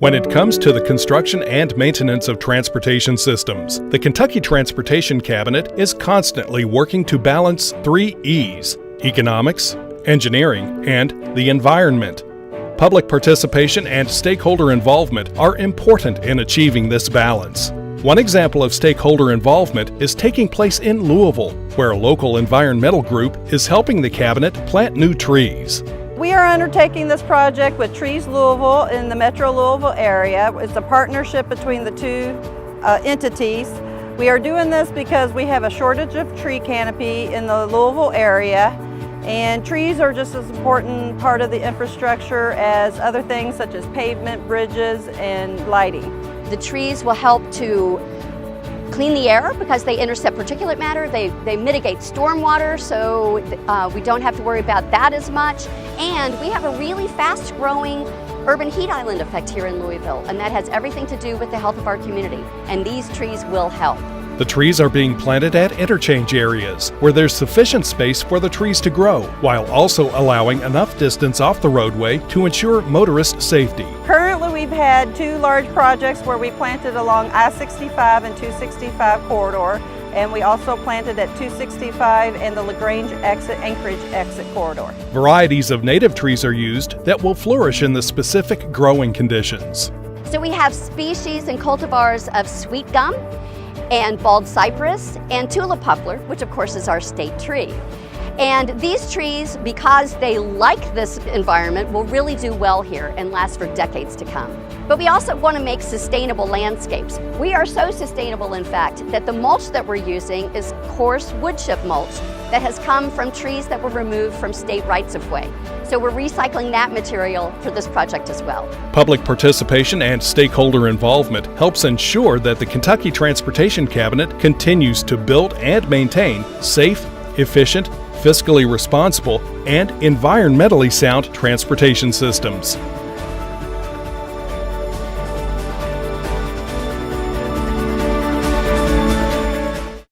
When it comes to the construction and maintenance of transportation systems, the Kentucky Transportation Cabinet is constantly working to balance 3 E's: economics, engineering, and the environment. Public participation and stakeholder involvement are important in achieving this balance. One example of stakeholder involvement is taking place in Louisville, where a local environmental group is helping the cabinet plant new trees. We are undertaking this project with Trees Louisville in the Metro Louisville area. It's a partnership between the two entities. We are doing this because we have a shortage of tree canopy in the Louisville area, and trees are just as important part of the infrastructure as other things such as pavement, bridges, and lighting. The trees will help to clean the air because they intercept particulate matter. They mitigate stormwater, so we don't have to worry about that as much. And we have a really fast-growing urban heat island effect here in Louisville, and that has everything to do with the health of our community. And these trees will help. The trees are being planted at interchange areas where there's sufficient space for the trees to grow, while also allowing enough distance off the roadway to ensure motorist safety. Currently, we've had 2 large projects where we planted along I-65 and 265 corridor, and we also planted at 265 and the LaGrange exit, Anchorage exit corridor. Varieties of native trees are used that will flourish in the specific growing conditions. So we have species and cultivars of sweet gum and bald cypress and tulip poplar, which of course is our state tree. And these trees, because they like this environment, will really do well here and last for decades to come. But we also want to make sustainable landscapes. We are so sustainable, in fact, that the mulch that we're using is coarse wood chip mulch that has come from trees that were removed from state rights-of-way. So we're recycling that material for this project as well. Public participation and stakeholder involvement helps ensure that the Kentucky Transportation Cabinet continues to build and maintain safe, efficient, fiscally responsible, and environmentally sound transportation systems.